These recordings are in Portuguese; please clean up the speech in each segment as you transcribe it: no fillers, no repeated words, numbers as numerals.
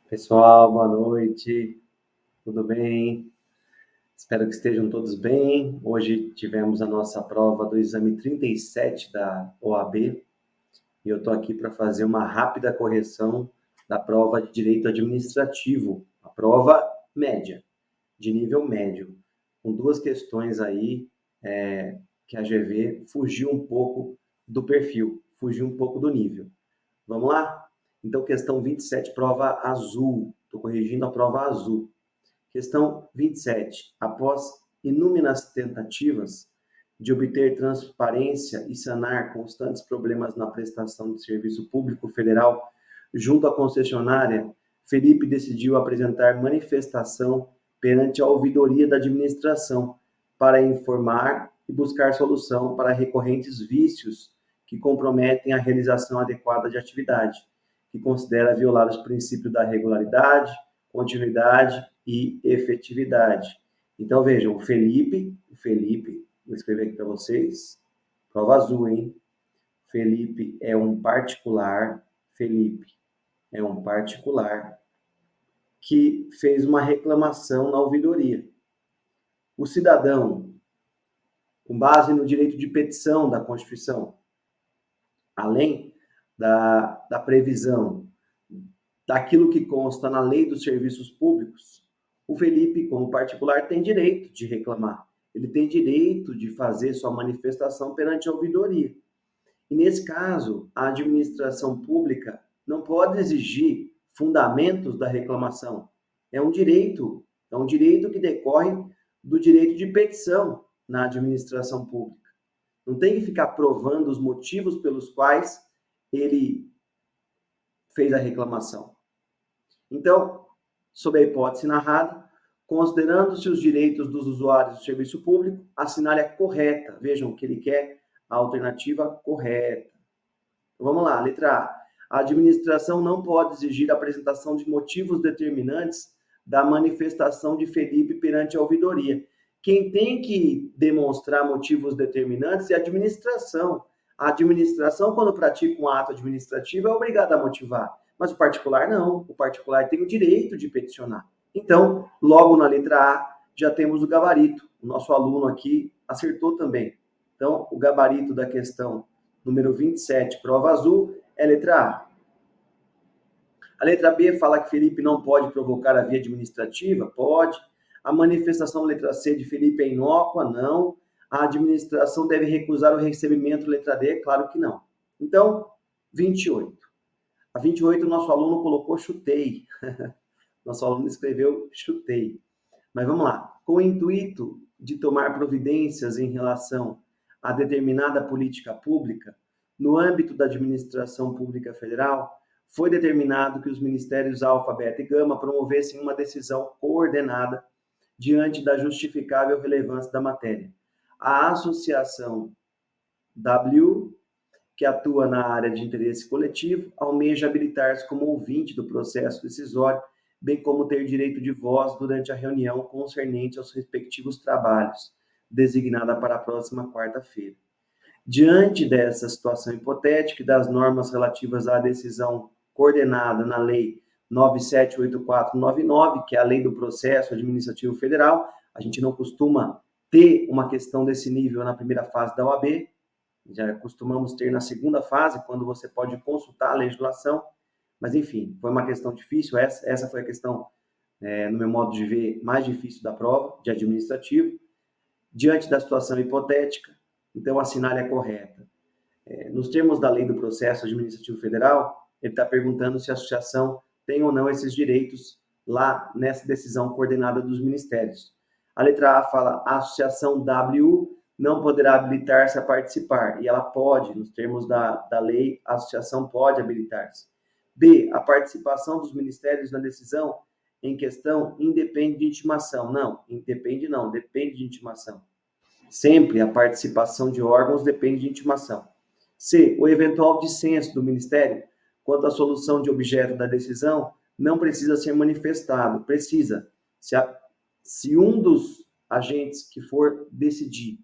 Pessoal, boa noite, tudo bem? Espero que estejam todos bem. Hoje tivemos a nossa prova do exame 37 da OAB e eu estou aqui para fazer uma rápida correção da prova de Direito Administrativo, a prova média, de nível médio, com duas questões aí que a GV fugiu um pouco do perfil, fugiu um pouco do nível. Vamos lá? Então, questão 27, prova azul. Estou corrigindo a prova azul. Questão 27. Após inúmeras tentativas de obter transparência e sanar constantes problemas na prestação de serviço público federal junto à concessionária, Felipe decidiu apresentar manifestação perante a ouvidoria da administração para informar e buscar solução para recorrentes vícios que comprometem a realização adequada de atividade, que considera violar os princípios da regularidade, continuidade e efetividade. Então, vejam, o Felipe, vou escrever aqui para vocês, prova azul, hein? Felipe é um particular que fez uma reclamação na ouvidoria. O cidadão, com base no direito de petição da Constituição, além da previsão daquilo que consta na Lei dos Serviços Públicos, o Felipe, como particular, tem direito de reclamar. Ele tem direito de fazer sua manifestação perante a ouvidoria. E, nesse caso, a administração pública não pode exigir fundamentos da reclamação. É um direito que decorre do direito de petição na administração pública. Não tem que ficar provando os motivos pelos quais ele fez a reclamação. Então, sob a hipótese narrada, considerando-se os direitos dos usuários do serviço público, assinale a correta. Vejam que ele quer a alternativa correta. Então, vamos lá, letra A. A administração não pode exigir a apresentação de motivos determinantes da manifestação de Felipe perante a ouvidoria. Quem tem que demonstrar motivos determinantes é a administração. A administração, quando pratica um ato administrativo, é obrigada a motivar. Mas o particular não. O particular tem o direito de peticionar. Então, logo na letra A, já temos o gabarito. O nosso aluno aqui acertou também. Então, o gabarito da questão número 27, prova azul, é letra A. A letra B fala que Felipe não pode provocar a via administrativa? Pode. A manifestação letra C de Felipe é inócua? Não. A administração deve recusar o recebimento letra D? Claro que não. Então, 28. A 28, o nosso aluno colocou chutei. Nosso aluno escreveu chutei. Mas vamos lá. Com o intuito de tomar providências em relação a determinada política pública, no âmbito da administração pública federal, foi determinado que os ministérios Alfa, Beta e Gama promovessem uma decisão coordenada diante da justificável relevância da matéria. A associação W, que atua na área de interesse coletivo, almeja habilitar-se como ouvinte do processo decisório, bem como ter direito de voz durante a reunião concernente aos respectivos trabalhos, designada para a próxima quarta-feira. Diante dessa situação hipotética e das normas relativas à decisão coordenada na Lei 978499, que é a Lei do Processo Administrativo Federal, a gente não costuma ter uma questão desse nível na primeira fase da OAB, já costumamos ter na segunda fase, quando você pode consultar a legislação, mas enfim, foi uma questão difícil, essa foi a questão, no meu modo de ver, mais difícil da prova, de administrativo. Diante da situação hipotética, então assinale a correta. Nos termos da Lei do Processo Administrativo Federal, ele está perguntando se a associação tem ou não esses direitos lá nessa decisão coordenada dos ministérios. A letra A fala, a associação W não poderá habilitar-se a participar, e ela pode, nos termos da lei, a associação pode habilitar-se. B, a participação dos ministérios na decisão em questão independe de intimação. Não, independe não, depende de intimação. Sempre a participação de órgãos depende de intimação. C, o eventual dissenso do Ministério quanto à solução de objeto da decisão não precisa ser manifestado. Precisa. Se um dos agentes que for decidir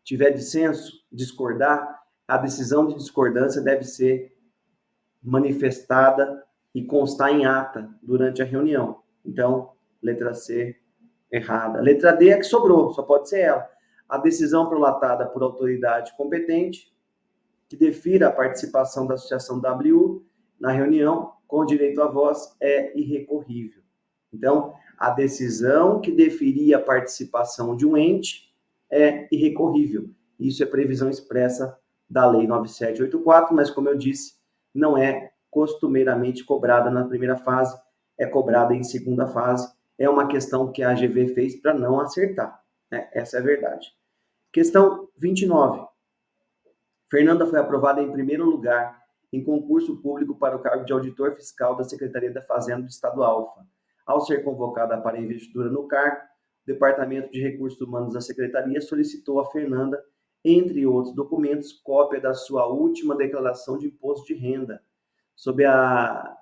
tiver dissenso, discordar, a decisão de discordância deve ser manifestada e constar em ata durante a reunião. Então, letra C, errada. Letra D é que sobrou, só pode ser ela. A decisão prolatada por autoridade competente que defira a participação da associação WU na reunião com direito à voz é irrecorrível. Então, a decisão que deferir a participação de um ente é irrecorrível. Isso é previsão expressa da Lei 9784, mas, como eu disse, não é costumeiramente cobrada na primeira fase, é cobrada em segunda fase. É uma questão que a AGV fez para não acertar, né? Essa é a verdade. Questão 29. Fernanda foi aprovada em primeiro lugar em concurso público para o cargo de auditor fiscal da Secretaria da Fazenda do Estado Alfa. Ao ser convocada para investidura no cargo, o Departamento de Recursos Humanos da Secretaria solicitou a Fernanda, entre outros documentos, cópia da sua última declaração de imposto de renda, sob a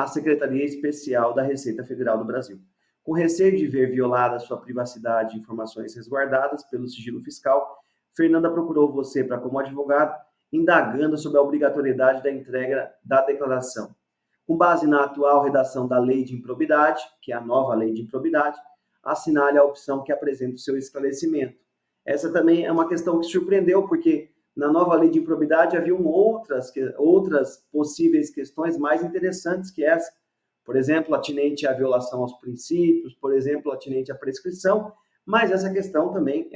Secretaria Especial da Receita Federal do Brasil. Com receio de ver violada sua privacidade e informações resguardadas pelo sigilo fiscal, Fernanda procurou você para como advogado, indagando sobre a obrigatoriedade da entrega da declaração. Com base na atual redação da Lei de Improbidade, que é a nova Lei de Improbidade, assinale a opção que apresenta o seu esclarecimento. Essa também é uma questão que surpreendeu, porque na nova Lei de Improbidade haviam outras possíveis questões mais interessantes que essa. Por exemplo, atinente à violação aos princípios, por exemplo, atinente à prescrição, mas essa questão também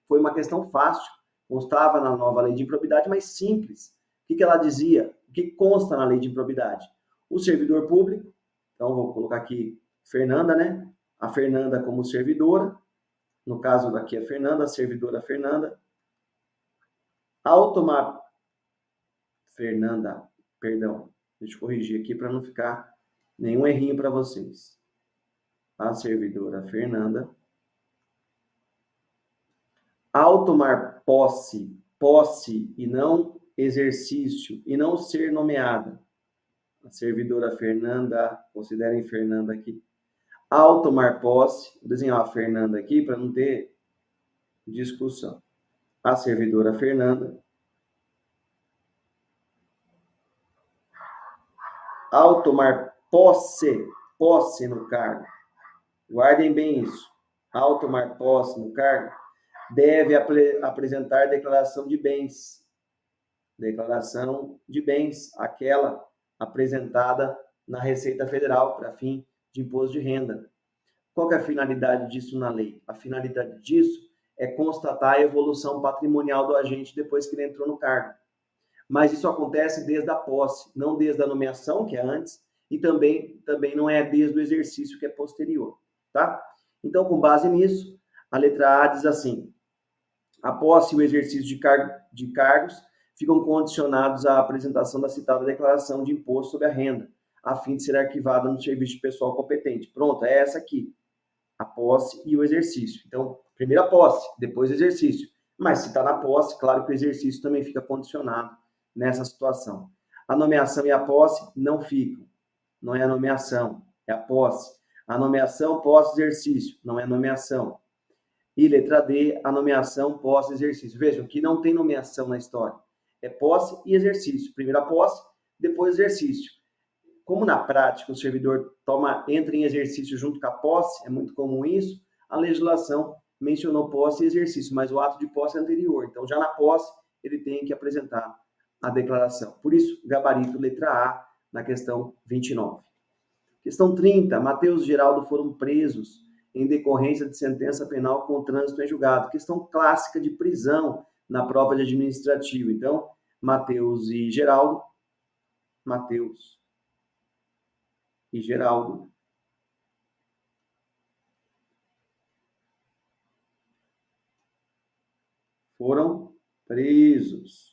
foi uma questão fácil, constava na nova Lei de Improbidade, mas simples. O que ela dizia? O que consta na Lei de Improbidade? O servidor público, então vou colocar aqui Fernanda, né? A Fernanda como servidora, no caso daqui a Fernanda, a servidora Fernanda, ao tomar Fernanda, perdão, deixa eu corrigir aqui para não ficar nenhum errinho para vocês. A servidora Fernanda, ao tomar posse e não exercício, e não ser nomeada, a servidora Fernanda, considerem Fernanda aqui, ao tomar posse, vou desenhar a Fernanda aqui para não ter discussão. A servidora Fernanda, ao tomar posse no cargo, guardem bem isso, ao tomar posse no cargo, deve apresentar declaração de bens, aquela apresentada na Receita Federal para fim de imposto de renda. Qual que é a finalidade disso na lei? A finalidade disso é constatar a evolução patrimonial do agente depois que ele entrou no cargo. Mas isso acontece desde a posse, não desde a nomeação, que é antes, e também não é desde o exercício, que é posterior, tá? Então, com base nisso, a letra A diz assim: a posse e o exercício de cargos ficam condicionados à apresentação da citada declaração de imposto sobre a renda, a fim de ser arquivada no serviço de pessoal competente. Pronto, é essa aqui, a posse e o exercício. Então, primeiro a posse, depois o exercício. Mas se está na posse, claro que o exercício também fica condicionado nessa situação. A nomeação e a posse não ficam. Não é a nomeação, é a posse. A nomeação pós-exercício, não é nomeação. E letra D, a nomeação pós-exercício. Vejam que não tem nomeação na história. É posse e exercício. Primeiro a posse, depois exercício. Como na prática o servidor entra em exercício junto com a posse, é muito comum isso, a legislação mencionou posse e exercício, mas o ato de posse é anterior. Então, já na posse, ele tem que apresentar a declaração. Por isso, gabarito letra A na questão 29. Questão 30. Mateus e Geraldo foram presos em decorrência de sentença penal com trânsito em julgado. Questão clássica de prisão na prova de administrativo. Então, Mateus e Geraldo foram presos.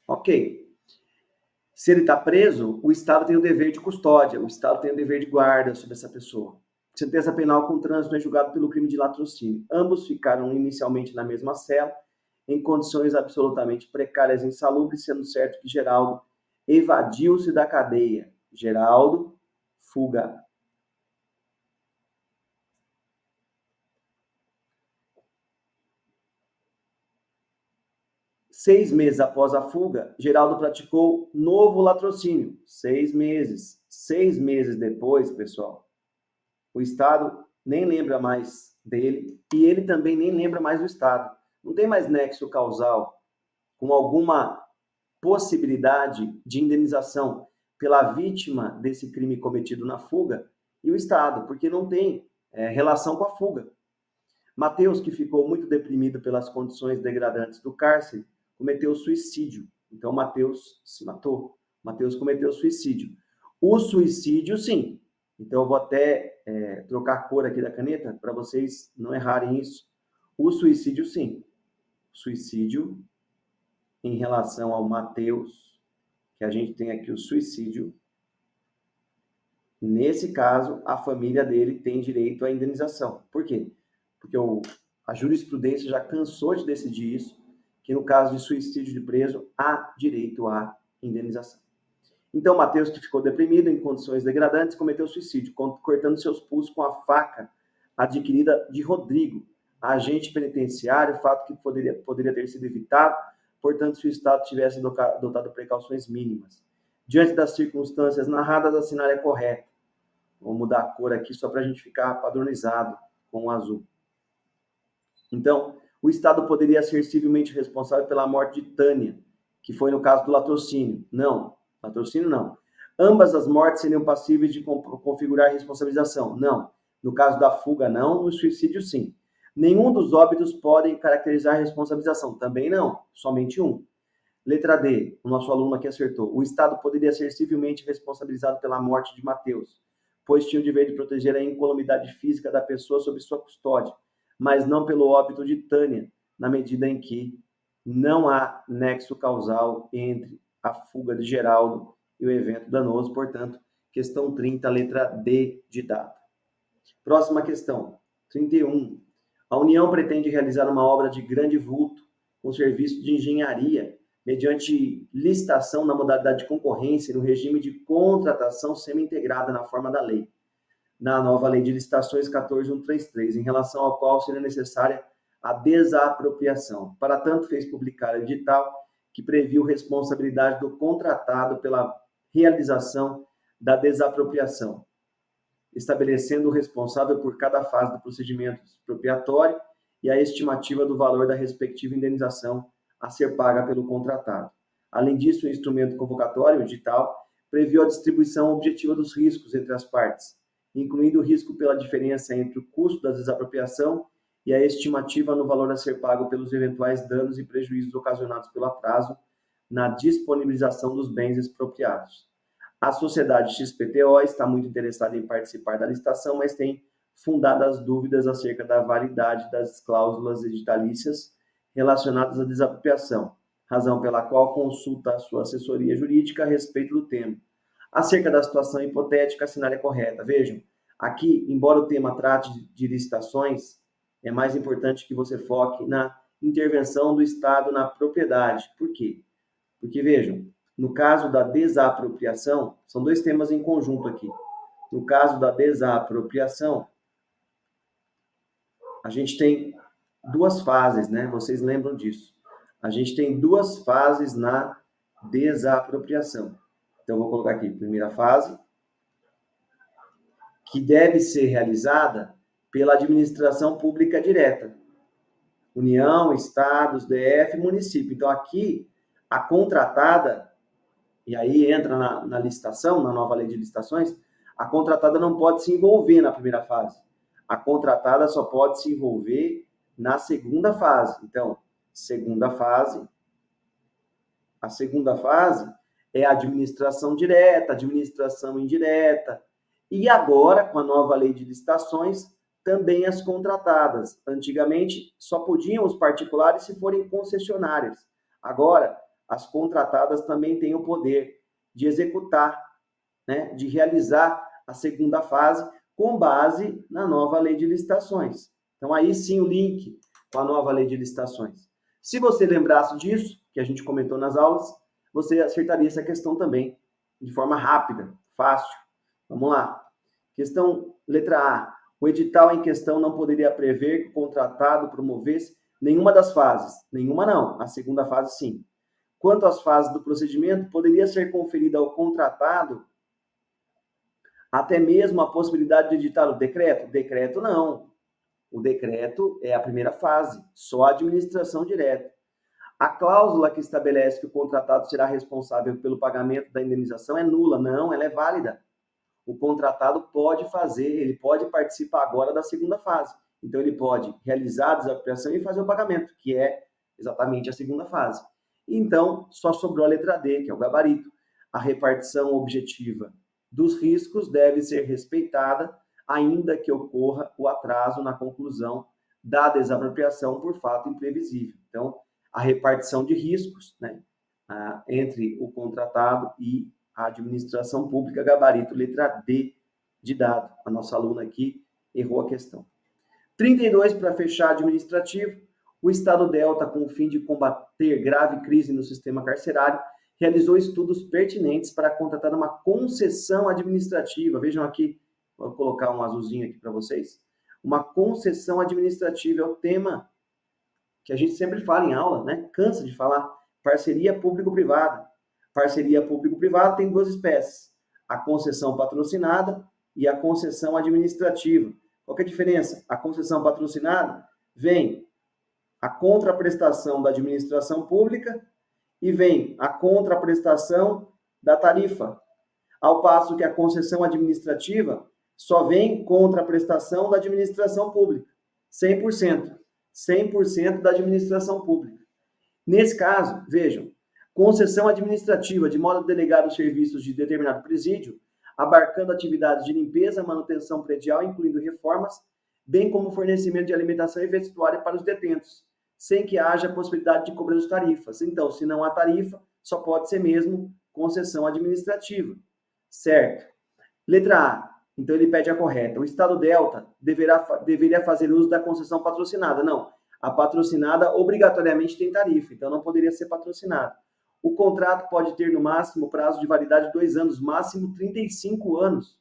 Ok. Se ele está preso, o Estado tem o dever de custódia, o Estado tem o dever de guarda sobre essa pessoa. Sentença penal com trânsito é julgado pelo crime de latrocínio. Ambos ficaram inicialmente na mesma cela, em condições absolutamente precárias e insalubres, sendo certo que Geraldo evadiu-se da cadeia. Geraldo, fuga. 6 meses após a fuga, Geraldo praticou novo latrocínio. 6 meses. 6 meses depois, pessoal, o Estado nem lembra mais dele e ele também nem lembra mais do Estado. Não tem mais nexo causal com alguma possibilidade de indenização pela vítima desse crime cometido na fuga e o Estado, porque não tem relação com a fuga. Mateus, que ficou muito deprimido pelas condições degradantes do cárcere, cometeu suicídio. Então, Mateus se matou. Mateus cometeu suicídio. O suicídio, sim. Então, eu vou até trocar a cor aqui da caneta para vocês não errarem isso. O suicídio, sim. Suicídio em relação ao Mateus, que a gente tem aqui o suicídio. Nesse caso, a família dele tem direito à indenização. Por quê? Porque a jurisprudência já cansou de decidir isso, que no caso de suicídio de preso, há direito à indenização. Então, Mateus, que ficou deprimido em condições degradantes, cometeu suicídio, cortando seus pulsos com a faca adquirida de Rodrigo, agente penitenciário, fato que poderia ter sido evitado, portanto, se o Estado tivesse adotado precauções mínimas. Diante das circunstâncias narradas, a sinal é correta. Vou mudar a cor aqui só para a gente ficar padronizado com o azul. Então, o Estado poderia ser civilmente responsável pela morte de Tânia, que foi no caso do latrocínio. Não, latrocínio não. Ambas as mortes seriam passíveis de configurar responsabilização. Não. No caso da fuga, não. No suicídio, sim. Nenhum dos óbitos podem caracterizar responsabilização. Também não. Somente um. Letra D. O nosso aluno aqui acertou. O Estado poderia ser civilmente responsabilizado pela morte de Mateus, pois tinha o dever de proteger a incolumidade física da pessoa sob sua custódia, mas não pelo óbito de Tânia, na medida em que não há nexo causal entre a fuga de Geraldo e o evento danoso. Portanto, questão 30, letra D de dado. Próxima questão, 31. A União pretende realizar uma obra de grande vulto com serviço de engenharia, mediante licitação na modalidade de concorrência e no regime de contratação semi-integrada na forma da lei, na nova Lei de Licitações 14.133, em relação ao qual seria necessária a desapropriação. Para tanto, fez publicar o edital que previu responsabilidade do contratado pela realização da desapropriação, estabelecendo o responsável por cada fase do procedimento expropriatório e a estimativa do valor da respectiva indenização a ser paga pelo contratado. Além disso, o instrumento convocatório, o edital, previu a distribuição objetiva dos riscos entre as partes, incluindo o risco pela diferença entre o custo da desapropriação e a estimativa no valor a ser pago pelos eventuais danos e prejuízos ocasionados pelo atraso na disponibilização dos bens expropriados. A sociedade XPTO está muito interessada em participar da licitação, mas tem fundadas dúvidas acerca da validade das cláusulas editalícias relacionadas à desapropriação, razão pela qual consulta a sua assessoria jurídica a respeito do tema. Acerca da situação hipotética, a sinal é correta. Vejam, aqui, embora o tema trate de licitações, é mais importante que você foque na intervenção do Estado na propriedade. Por quê? Porque, vejam, no caso da desapropriação, são dois temas em conjunto aqui. No caso da desapropriação, a gente tem duas fases, né? Vocês lembram disso. A gente tem duas fases na desapropriação. Então, eu vou colocar aqui, primeira fase, que deve ser realizada pela administração pública direta. União, estados, DF, município. Então, aqui, a contratada, e aí entra na licitação, na nova lei de licitações, a contratada não pode se envolver na primeira fase. A contratada só pode se envolver na segunda fase. Então, segunda fase. A segunda fase é a administração direta, administração indireta. E agora, com a nova lei de licitações, também as contratadas. Antigamente, só podiam os particulares se forem concessionárias. Agora, as contratadas também têm o poder de executar, né, de realizar a segunda fase com base na nova lei de licitações. Então, aí sim o link com a nova lei de licitações. Se você lembrasse disso, que a gente comentou nas aulas, você acertaria essa questão também de forma rápida, fácil. Vamos lá. Questão letra A. O edital em questão não poderia prever que o contratado promovesse Nenhuma das fases. Nenhuma não. A segunda fase, sim. Quanto às fases do procedimento, poderia ser conferida ao contratado até mesmo a possibilidade de editar o decreto? Decreto não. O decreto é a primeira fase, só a administração direta. A cláusula que estabelece que o contratado será responsável pelo pagamento da indenização é nula. Não, ela é válida. O contratado pode fazer, ele pode participar agora da segunda fase. Então, ele pode realizar a desapropriação e fazer o pagamento, que é exatamente a segunda fase. Então, só sobrou a letra D, que é o gabarito. A repartição objetiva dos riscos deve ser respeitada, ainda que ocorra o atraso na conclusão da desapropriação por fato imprevisível. Então, a repartição de riscos, né, entre o contratado e a administração pública, gabarito letra D de dado. A nossa aluna aqui errou a questão. 32, para fechar administrativo, o Estado Delta, com o fim de combater grave crise no sistema carcerário, realizou estudos pertinentes para contratar uma concessão administrativa. Vejam aqui, vou colocar um azulzinho aqui para vocês. Uma concessão administrativa é o tema que a gente sempre fala em aula, né? Cansa de falar. Parceria público-privada. Parceria público-privada tem duas espécies: a concessão patrocinada e a concessão administrativa. Qual que é a diferença? A concessão patrocinada vem a contraprestação da administração pública e vem a contraprestação da tarifa, ao passo que a concessão administrativa só vem contraprestação da administração pública, 100%. 100% da administração pública. Nesse caso, vejam, concessão administrativa, de modo a delegar os serviços de determinado presídio, abarcando atividades de limpeza, manutenção predial, incluindo reformas, bem como fornecimento de alimentação e vestuário para os detentos, sem que haja possibilidade de cobrança de tarifas. Então, se não há tarifa, só pode ser mesmo concessão administrativa. Certo? Letra A. Então, ele pede a correta. O Estado Delta deveria fazer uso da concessão patrocinada. Não. A patrocinada obrigatoriamente tem tarifa, então não poderia ser patrocinada. O contrato pode ter, no máximo, prazo de validade de 2 anos, máximo 35 anos.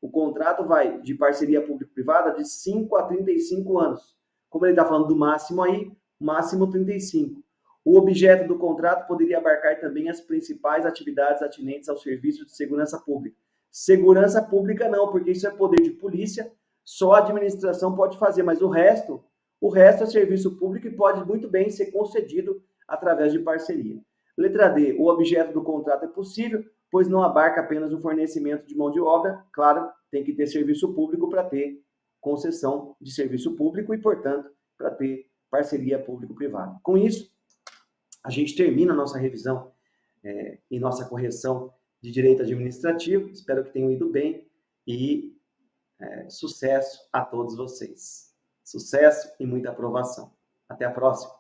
O contrato vai de parceria público-privada de 5 a 35 anos. Como ele está falando do máximo aí, máximo 35. O objeto do contrato poderia abarcar também as principais atividades atinentes ao serviço de segurança pública. Segurança pública não, porque isso é poder de polícia, só a administração pode fazer, mas o resto é serviço público e pode muito bem ser concedido através de parceria. Letra D, o objeto do contrato é possível, pois não abarca apenas o fornecimento de mão de obra. Claro, tem que ter serviço público para ter concessão de serviço público e, portanto, para ter parceria público-privada. Com isso, a gente termina a nossa revisão e nossa correção de direito administrativo. Espero que tenham ido bem e sucesso a todos vocês. Sucesso e muita aprovação. Até a próxima.